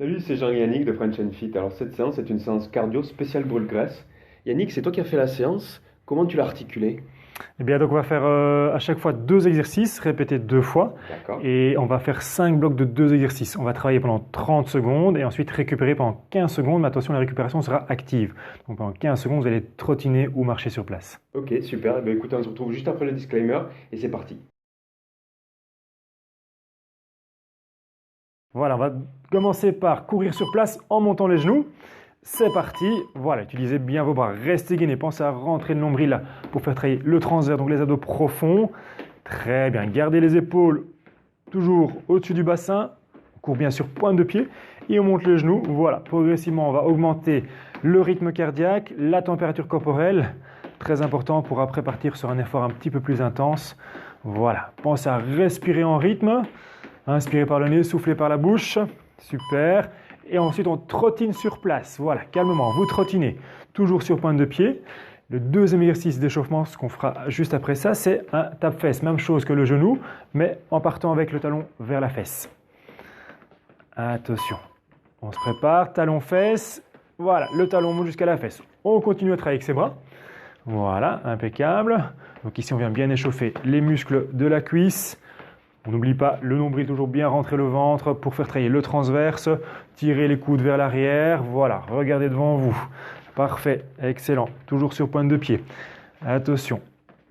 Salut, c'est Jean-Yannick de French and Fit. Alors cette séance est une séance cardio spéciale brûle-graisse. Yannick, c'est toi qui as fait la séance. Comment tu l'as articulée? Eh bien, donc on va faire à chaque fois deux exercices, répétés deux fois, D'accord. et on va faire 5 blocs de deux exercices. On va travailler pendant 30 secondes et ensuite récupérer pendant 15 secondes, mais attention, la récupération sera active. Donc pendant 15 secondes, vous allez trottiner ou marcher sur place. Ok, super. Eh bien, écoute, on se retrouve juste après le disclaimer et c'est parti. Voilà, on va commencer par courir sur place en montant les genoux. C'est parti. Voilà, utilisez bien vos bras. Restez gainés. Pensez à rentrer le nombril là pour faire travailler le transverse, donc les abdos profonds. Très bien. Gardez les épaules toujours au-dessus du bassin. On court bien sûr pointe de pied et on monte les genoux. Voilà, progressivement, on va augmenter le rythme cardiaque, la température corporelle. Très important pour après partir sur un effort un petit peu plus intense. Voilà, pensez à respirer en rythme. Inspirez par le nez, soufflez par la bouche. Super. Et ensuite, on trottine sur place. Voilà, calmement, vous trottinez. Toujours sur pointe de pied. Le deuxième exercice d'échauffement, ce qu'on fera juste après ça, c'est un tape-fesse. Même chose que le genou, mais en partant avec le talon vers la fesse. Attention. On se prépare, talon-fesse. Voilà, le talon monte jusqu'à la fesse. On continue à travailler avec ses bras. Voilà, impeccable. Donc ici, on vient bien échauffer les muscles de la cuisse. On n'oublie pas le nombril, toujours bien rentrer le ventre pour faire travailler le transverse. Tirez les coudes vers l'arrière. Voilà, regardez devant vous. Parfait, excellent. Toujours sur pointe de pied. Attention,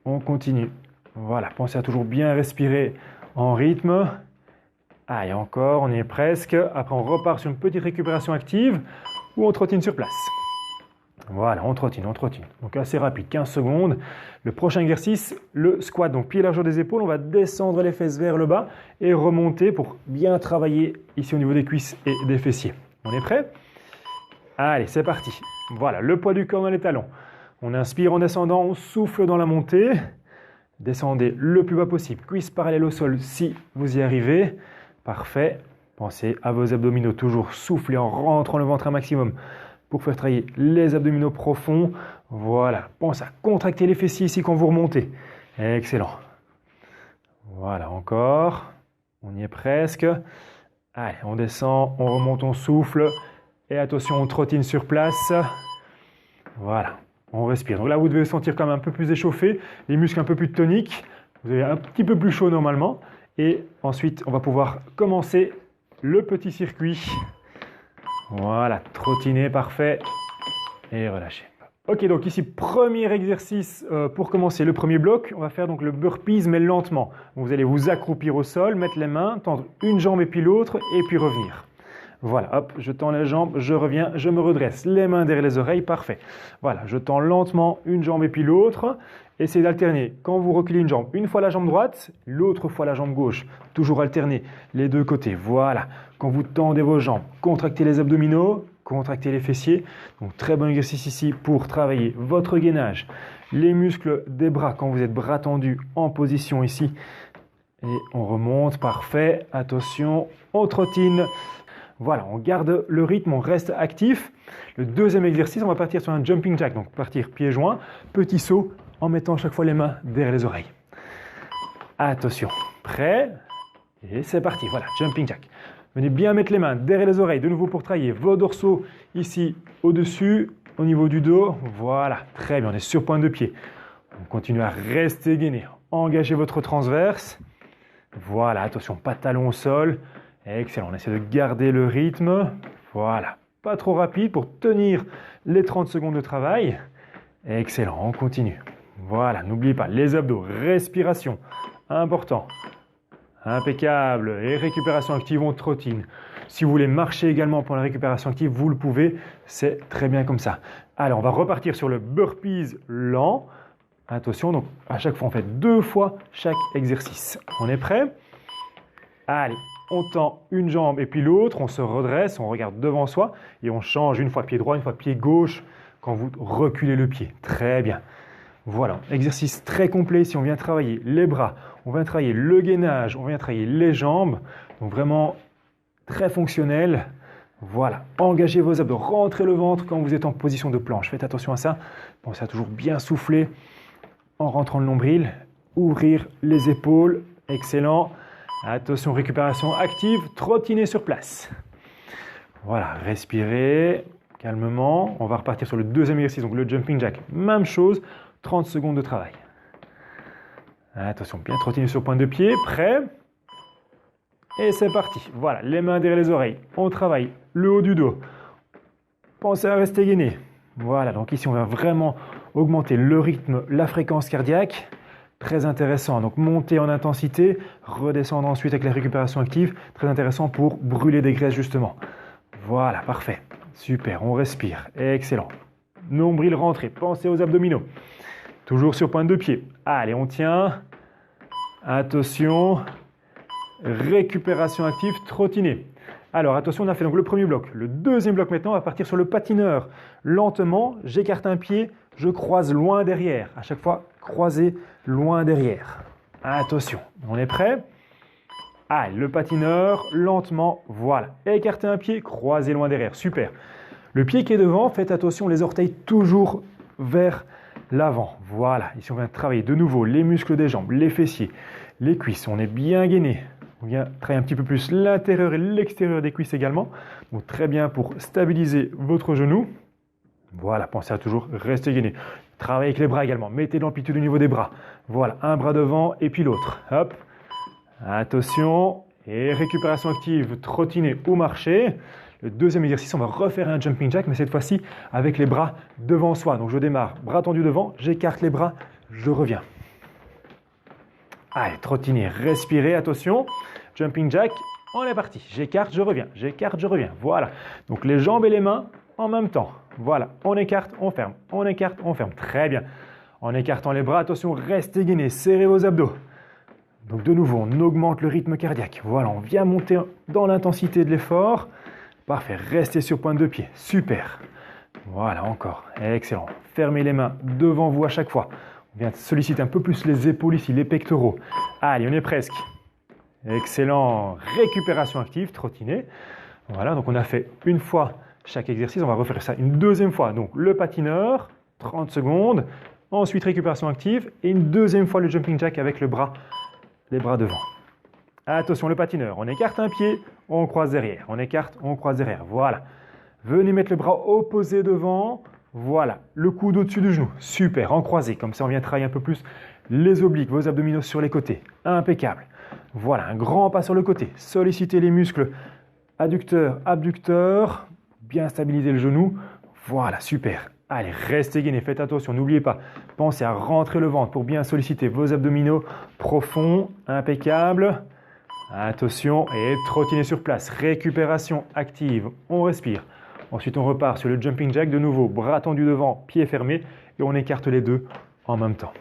on continue. Voilà, pensez à toujours bien respirer en rythme. Allez, encore, on y est presque. Après, on repart sur une petite récupération active ou on trottine sur place. Voilà, on trottine, on trottine. Donc assez rapide, 15 secondes. Le prochain exercice, le squat. Donc pied largeur des épaules, on va descendre les fesses vers le bas et remonter pour bien travailler ici au niveau des cuisses et des fessiers. On est prêt? Allez, c'est parti. Voilà, le poids du corps dans les talons. On inspire en descendant, on souffle dans la montée. Descendez le plus bas possible. Cuisses parallèles au sol si vous y arrivez. Parfait. Pensez à vos abdominaux. Toujours souffler en rentrant le ventre un maximum pour faire travailler les abdominaux profonds. Voilà. Pensez à contracter les fessiers ici quand vous remontez. Excellent. Voilà, encore. On y est presque. Allez, on descend, on remonte, on souffle. Et attention, on trottine sur place. Voilà, on respire. Donc là, vous devez sentir quand même un peu plus échauffé, les muscles un peu plus toniques. Vous avez un petit peu plus chaud normalement. Et ensuite, on va pouvoir commencer le petit circuit. Voilà, trottiner, parfait. Et relâchez. Ok, donc ici, premier exercice pour commencer le premier bloc. On va faire donc le burpees, mais lentement. Vous allez vous accroupir au sol, mettre les mains, tendre une jambe et puis l'autre, et puis revenir. Voilà, hop, je tends les jambes, je reviens, je me redresse. Les mains derrière les oreilles, parfait. Voilà, je tends lentement une jambe et puis l'autre. Essayez d'alterner. Quand vous reculez une jambe, une fois la jambe droite, l'autre fois la jambe gauche. Toujours alterner les deux côtés. Voilà. Quand vous tendez vos jambes, contractez les abdominaux, contractez les fessiers. Donc très bon exercice ici pour travailler votre gainage. Les muscles des bras, quand vous êtes bras tendus en position ici. Et on remonte, parfait. Attention, on trottine. Voilà, on garde le rythme, on reste actif. Le deuxième exercice, on va partir sur un jumping jack. Donc partir pieds joints, petit saut en mettant à chaque fois les mains derrière les oreilles. Attention, prêt? Et c'est parti, voilà, jumping jack. Venez bien mettre les mains derrière les oreilles, de nouveau pour travailler vos dorsaux ici au-dessus, au niveau du dos. Voilà, très bien, on est sur pointe de pied. On continue à rester gainé. Engagez votre transverse. Voilà, attention, pas de talon au sol. Excellent, on essaie de garder le rythme. Voilà, pas trop rapide pour tenir les 30 secondes de travail. Excellent, on continue. Voilà, n'oubliez pas les abdos, respiration, important. Impeccable, et récupération active, on trottine. Si vous voulez marcher également pour la récupération active, vous le pouvez, c'est très bien comme ça. Alors, on va repartir sur le burpees lent. Attention, donc à chaque fois, on fait 2 fois chaque exercice. On est prêt? Allez, on tend une jambe et puis l'autre, on se redresse, on regarde devant soi et on change une fois pied droit, une fois pied gauche quand vous reculez le pied. Très bien. Voilà, exercice très complet si on vient travailler les bras, on vient travailler le gainage, on vient travailler les jambes. Donc vraiment très fonctionnel. Voilà, engagez vos abdos, rentrez le ventre quand vous êtes en position de planche. Faites attention à ça. Pensez à toujours bien souffler en rentrant le nombril. Ouvrir les épaules, excellent. Attention, récupération active, trottiner sur place. Voilà, respirez calmement. On va repartir sur le deuxième exercice, donc le jumping jack. Même chose, 30 secondes de travail. Attention, bien trottiner sur pointe de pied. Prêt? Et c'est parti. Voilà, les mains derrière les oreilles. On travaille le haut du dos. Pensez à rester gainé. Voilà, donc ici on va vraiment augmenter le rythme, la fréquence cardiaque. Très intéressant. Donc monter en intensité, redescendre ensuite avec la récupération active. Très intéressant pour brûler des graisses justement. Voilà, parfait. Super, on respire. Excellent. Nombril rentré. Pensez aux abdominaux. Toujours sur pointe de pied. Allez, on tient. Attention. Récupération active, trottiner. Alors attention, on a fait donc le premier bloc. Le deuxième bloc maintenant, on va partir sur le patineur. Lentement, j'écarte un pied, je croise loin derrière. À chaque fois, croiser loin derrière. Attention, on est prêt? Allez, le patineur, lentement, voilà. Écartez un pied, croisez loin derrière. Super. Le pied qui est devant, faites attention, les orteils toujours vers l'avant. Voilà, ici on vient travailler de nouveau les muscles des jambes, les fessiers, les cuisses. On est bien gainé. On vient travailler un petit peu plus l'intérieur et l'extérieur des cuisses également. Donc très bien pour stabiliser votre genou. Voilà, pensez à toujours rester gainé. Travaillez avec les bras également. Mettez l'amplitude au niveau des bras. Voilà, un bras devant et puis l'autre. Hop. Attention. Et récupération active, trottiner ou marcher. Le deuxième exercice, on va refaire un jumping jack, mais cette fois-ci avec les bras devant soi. Donc je démarre, bras tendus devant, j'écarte les bras, je reviens. Allez, trottiner, respirez, attention. Jumping jack, on est parti. J'écarte, je reviens. J'écarte, je reviens. Voilà. Donc les jambes et les mains en même temps. Voilà. On écarte, on ferme. On écarte, on ferme. Très bien. En écartant les bras, attention, restez gainés. Serrez vos abdos. Donc de nouveau, on augmente le rythme cardiaque. Voilà, on vient monter dans l'intensité de l'effort. Parfait. Restez sur pointe de pied. Super. Voilà, encore. Excellent. Fermez les mains devant vous à chaque fois. On vient solliciter un peu plus les épaules ici, les pectoraux. Allez, on est presque. Excellent. Récupération active, trottiner. Voilà, donc on a fait une fois chaque exercice. On va refaire ça une deuxième fois. Donc le patineur, 30 secondes. Ensuite, récupération active. Et une deuxième fois le jumping jack avec les bras devant. Attention, le patineur. On écarte un pied, on croise derrière. On écarte, on croise derrière. Voilà. Venez mettre le bras opposé devant. Voilà, le coude au-dessus du genou. Super, en croisé. Comme ça, on vient travailler un peu plus les obliques, vos abdominaux sur les côtés. Impeccable. Voilà, un grand pas sur le côté. Sollicitez les muscles adducteurs, abducteurs. Bien stabiliser le genou. Voilà, super. Allez, restez gainés. Faites attention, n'oubliez pas. Pensez à rentrer le ventre pour bien solliciter vos abdominaux profonds. Impeccable. Attention et trottiner sur place. Récupération active. On respire. Ensuite, on repart sur le jumping jack. De nouveau, bras tendus devant, pieds fermés. Et on écarte les deux en même temps.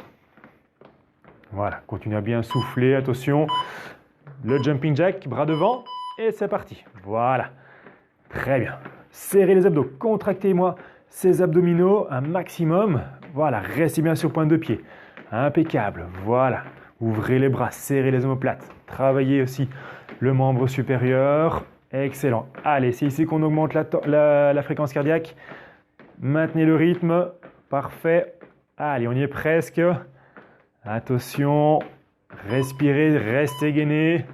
Voilà, continuez à bien souffler. Attention. Le jumping jack, bras devant. Et c'est parti. Voilà. Très bien. Serrez les abdos. Contractez-moi ces abdominaux un maximum. Voilà, restez bien sur pointe de pied. Impeccable. Voilà. Ouvrez les bras, serrez les omoplates. Travaillez aussi le membre supérieur. Excellent. Allez, c'est ici qu'on augmente la fréquence cardiaque. Maintenez le rythme. Parfait. Allez, on y est presque. Attention. Respirez, restez gainés.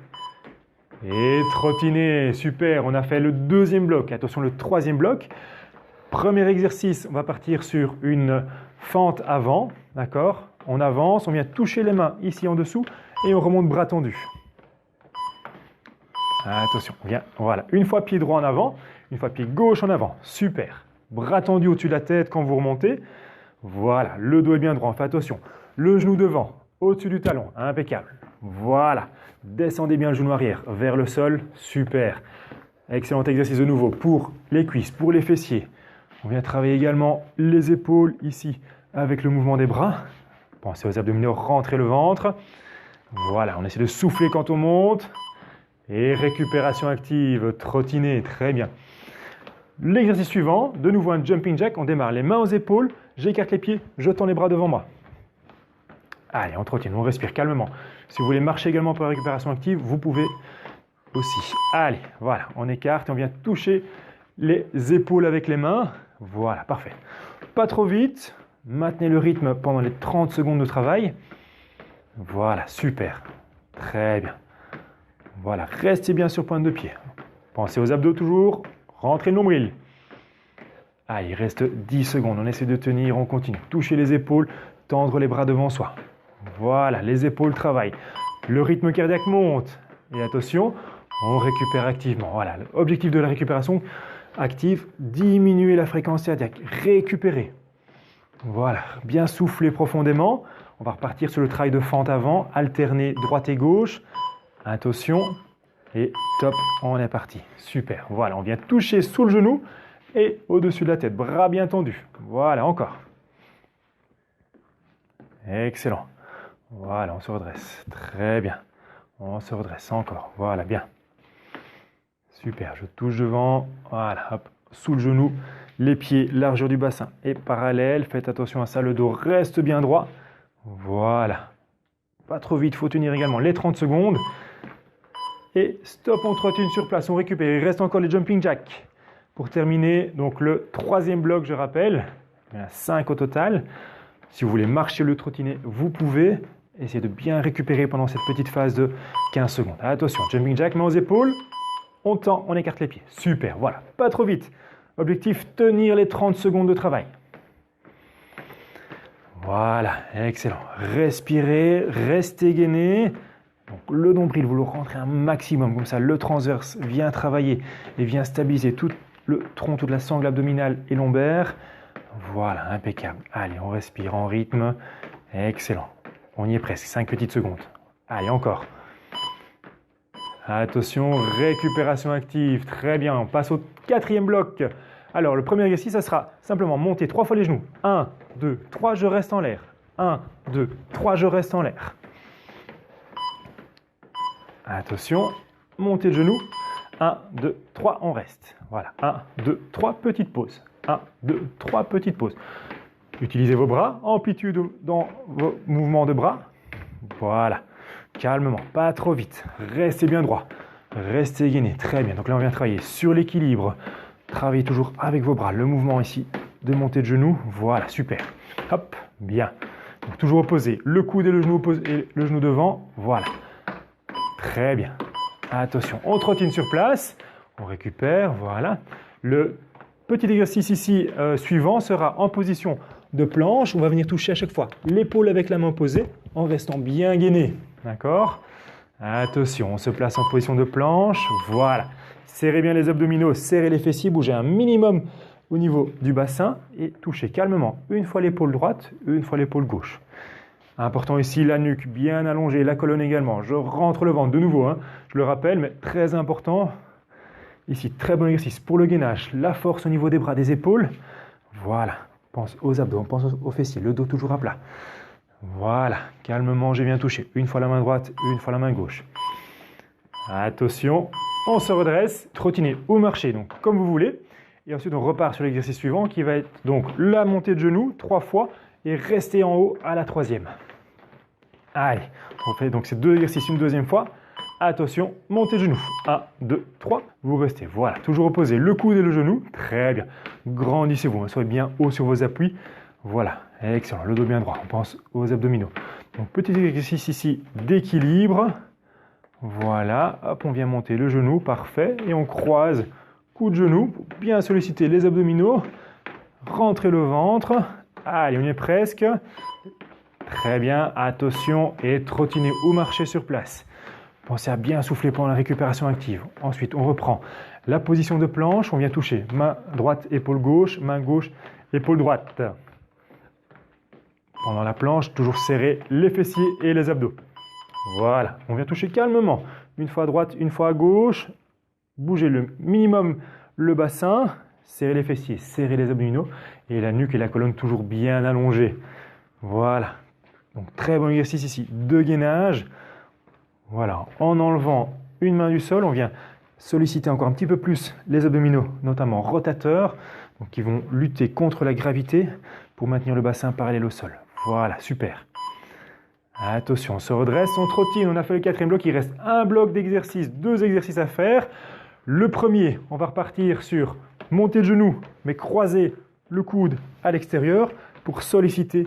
Et trottinez. Super. On a fait le deuxième bloc. Attention, le troisième bloc. Premier exercice, on va partir sur une fente avant. D'accord? On avance, on vient toucher les mains ici en dessous et on remonte bras tendus. Attention, bien, voilà. Une fois pied droit en avant, une fois pied gauche en avant. Super. Bras tendus au-dessus de la tête quand vous remontez. Voilà, le dos est bien droit. Faites attention. Le genou devant, au-dessus du talon. Impeccable. Voilà. Descendez bien le genou arrière vers le sol. Super. Excellent exercice de nouveau pour les cuisses, pour les fessiers. On vient travailler également les épaules ici avec le mouvement des bras. Pensez aux abdominaux, rentrez le ventre. Voilà, on essaie de souffler quand on monte. Et récupération active, trottiner, très bien. L'exercice suivant, de nouveau un jumping jack. On démarre les mains aux épaules, j'écarte les pieds, je tends les bras devant moi. Allez, on trottine, on respire calmement. Si vous voulez marcher également pour la récupération active, vous pouvez aussi. Allez, voilà, on écarte et on vient toucher les épaules avec les mains. Voilà, parfait. Pas trop vite. Maintenez le rythme pendant les 30 secondes de travail. Voilà, super. Très bien. Voilà, restez bien sur pointe de pied. Pensez aux abdos toujours. rentrez le nombril. Allez, il reste 10 secondes, on essaie de tenir, on continue. Toucher les épaules, tendre les bras devant soi. Voilà, les épaules travaillent. Le rythme cardiaque monte. Et attention, on récupère activement. Voilà, l'objectif de la récupération active, diminuer la fréquence cardiaque, récupérer. Voilà, bien souffler profondément. On va repartir sur le travail de fente avant, alterner droite et gauche. Attention, et top, on est parti. Super, voilà, on vient toucher sous le genou et au-dessus de la tête, bras bien tendus. Voilà, encore. Excellent. Voilà, on se redresse. Très bien. On se redresse encore. Voilà, bien. Super, je touche devant. Voilà, hop, sous le genou. Les pieds, largeur du bassin est parallèle. Faites attention à ça, le dos reste bien droit. Voilà. Pas trop vite, il faut tenir également les 30 secondes. Et stop, on trottine sur place, on récupère. Il reste encore les jumping jacks. Pour terminer, donc le troisième bloc, je rappelle, il y en a 5 au total. Si vous voulez marcher le trottiner, vous pouvez. Essayez de bien récupérer pendant cette petite phase de 15 secondes. Attention, jumping jack, main aux épaules. On tend, on écarte les pieds. Super, voilà, pas trop vite. Objectif, tenir les 30 secondes de travail. Voilà, excellent. Respirez, restez gainé. Donc, le nombril, vous le rentrez un maximum. Comme ça, le transverse vient travailler et vient stabiliser tout le tronc, toute la sangle abdominale et lombaire. Voilà, impeccable. Allez, on respire en rythme. Excellent. On y est presque, 5 petites secondes. Allez, encore. Attention, récupération active. Très bien, on passe au quatrième bloc. Alors, le premier exercice, ça sera simplement monter 3 fois les genoux. 1, 2, 3, je reste en l'air. 1, 2, 3, je reste en l'air. Attention, montez le genou. 1, 2, 3, on reste. Voilà, 1, 2, 3, petite pause. 1, 2, 3, petite pause. Utilisez vos bras, amplitude dans vos mouvements de bras. Voilà, calmement, pas trop vite. Restez bien droit, restez gainé. Très bien, donc là on vient travailler sur l'équilibre. Travaillez toujours avec vos bras. Le mouvement ici de montée de genou. Voilà, super. Hop, bien. Donc toujours opposé. Le coude et le genou opposé et le genou devant. Voilà. Très bien. Attention, on trottine sur place. On récupère. Voilà. Le petit exercice ici suivant sera en position de planche. On va venir toucher à chaque fois l'épaule avec la main opposée en restant bien gainé. D'accord? Attention, on se place en position de planche. Voilà. Serrez bien les abdominaux, serrez les fessiers, bougez un minimum au niveau du bassin et touchez calmement une fois l'épaule droite, une fois l'épaule gauche. Important ici, la nuque bien allongée, la colonne également. Je rentre le ventre de nouveau, hein, je le rappelle, mais très important. Ici, très bon exercice pour le gainage, la force au niveau des bras, des épaules. Voilà, pense aux abdos, pense aux fessiers, le dos toujours à plat. Voilà, calmement, j'ai bien touché. Une fois la main droite, une fois la main gauche. Attention. On se redresse, trottiner ou marcher, donc comme vous voulez. Et ensuite, on repart sur l'exercice suivant qui va être donc la montée de genoux 3 fois et rester en haut à la 3e. Allez, on fait donc ces 2 exercices une 2e fois. Attention, montée de genoux. 1, 2, 3. Vous restez. Voilà, toujours opposé le coude et le genou. Très bien. Grandissez-vous, soyez bien haut sur vos appuis. Voilà, excellent. Le dos bien droit. On pense aux abdominaux. Donc, petit exercice ici d'équilibre. Voilà, hop, on vient monter le genou, parfait, et on croise coup de genou pour bien solliciter les abdominaux, rentrez le ventre, allez, on y est presque, très bien, attention, et trottiner ou marcher sur place. Pensez à bien souffler pendant la récupération active. Ensuite, on reprend la position de planche, on vient toucher main droite, épaule gauche, main gauche, épaule droite. Pendant la planche, toujours serrer les fessiers et les abdos. Voilà, on vient toucher calmement, une fois à droite, une fois à gauche, bougez le minimum le bassin, serrez les fessiers, serrez les abdominaux et la nuque et la colonne toujours bien allongées. Voilà, donc très bon exercice ici de gainage. Voilà, en enlevant une main du sol, on vient solliciter encore un petit peu plus les abdominaux, notamment rotateurs, donc qui vont lutter contre la gravité pour maintenir le bassin parallèle au sol. Voilà, super. Attention, on se redresse, on trottine, on a fait le 4e bloc, il reste un bloc d'exercice, 2 exercices à faire. Le premier, on va repartir sur monter le genou, mais croiser le coude à l'extérieur pour solliciter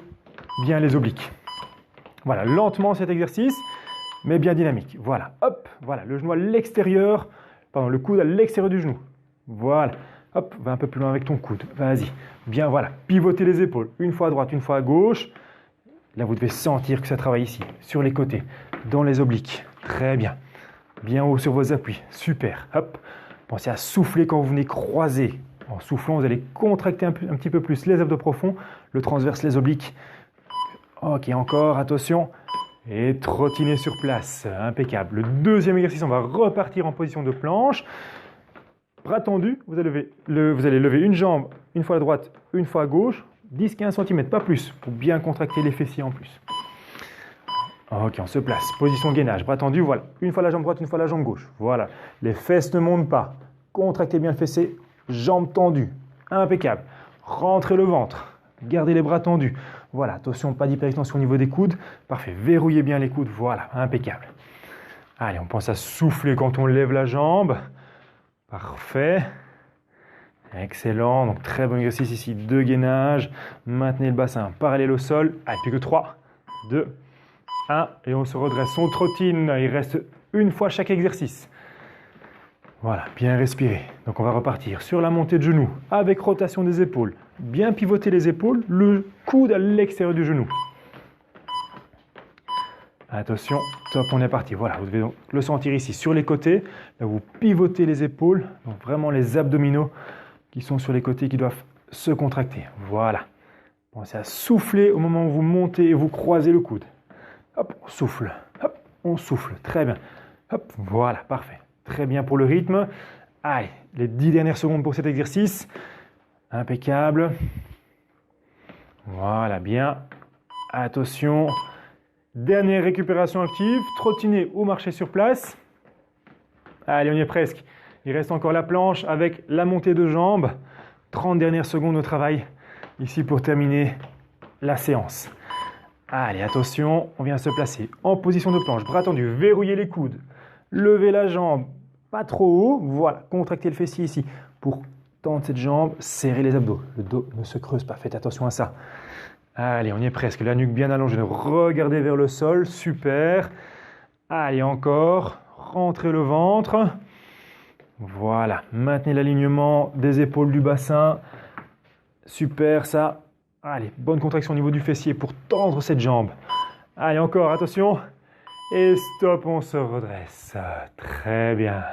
bien les obliques. Voilà, lentement cet exercice, mais bien dynamique. Voilà, hop, voilà, le genou à l'extérieur, pardon, le coude à l'extérieur du genou. Voilà. Hop, va un peu plus loin avec ton coude. Vas-y. Bien, voilà. Pivotez les épaules. Une fois à droite, une fois à gauche. Là, vous devez sentir que ça travaille ici, sur les côtés, dans les obliques. Très bien. Bien haut sur vos appuis. Super. Hop. Pensez à souffler quand vous venez croiser. En soufflant, vous allez contracter un petit peu plus les abdos profonds, le transverse, les obliques. Ok, encore, attention. Et trottiner sur place. Impeccable. Le deuxième exercice, on va repartir en position de planche. Bras tendus, vous allez lever une jambe, une fois à droite, une fois à gauche, 10-15 cm, pas plus, pour bien contracter les fessiers en plus. Ok, on se place. Position gainage, bras tendus, voilà. Une fois la jambe droite, une fois la jambe gauche. Voilà. Les fesses ne montent pas. Contractez bien le fessier, jambes tendues. Impeccable. Rentrez le ventre. Gardez les bras tendus. Voilà, attention, pas d'hyperextension au niveau des coudes. Parfait, verrouillez bien les coudes. Voilà, impeccable. Allez, on pense à souffler quand on lève la jambe. Parfait. Excellent. Donc, très bon exercice ici de gainage. Maintenez le bassin parallèle au sol. Allez, plus que 3, 2, 1. Et on se redresse. On trottine. Il reste une fois chaque exercice. Voilà, bien respirer. Donc, on va repartir sur la montée de genoux avec rotation des épaules. Bien pivoter les épaules. Le coude à l'extérieur du genou. Attention, top, on est parti. Voilà, vous devez donc le sentir ici sur les côtés. Là, vous pivotez les épaules. Donc, vraiment les abdominaux qui sont sur les côtés qui doivent se contracter. Voilà. Pensez à souffler au moment où vous montez et vous croisez le coude. Hop, on souffle. Hop, on souffle. Très bien. Hop, voilà, parfait. Très bien pour le rythme. Allez, les 10 dernières secondes pour cet exercice. Impeccable. Voilà, bien. Attention. Dernière récupération active. Trottiner ou marcher sur place. Allez, on y est presque. Il reste encore la planche avec la montée de jambes. 30 dernières secondes au travail. Ici pour terminer la séance. Allez, attention, on vient se placer en position de planche. Bras tendus, verrouillez les coudes. Levez la jambe, pas trop haut. Voilà, contractez le fessier ici pour tendre cette jambe. Serrez les abdos. Le dos ne se creuse pas, faites attention à ça. Allez, on y est presque. La nuque bien allongée. Regardez vers le sol, super. Allez, encore. Rentrez le ventre. Voilà, maintenez l'alignement des épaules du bassin. Super, ça. Allez, bonne contraction au niveau du fessier pour tendre cette jambe. Allez, encore, attention. Et stop, on se redresse. Très bien.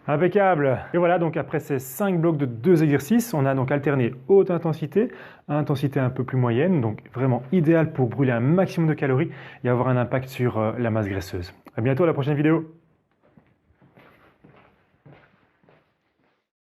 Impeccable. Et voilà, donc après ces 5 blocs de 2 exercices, on a donc alterné haute intensité, intensité un peu plus moyenne, donc vraiment idéal pour brûler un maximum de calories et avoir un impact sur la masse graisseuse. À bientôt à la prochaine vidéo.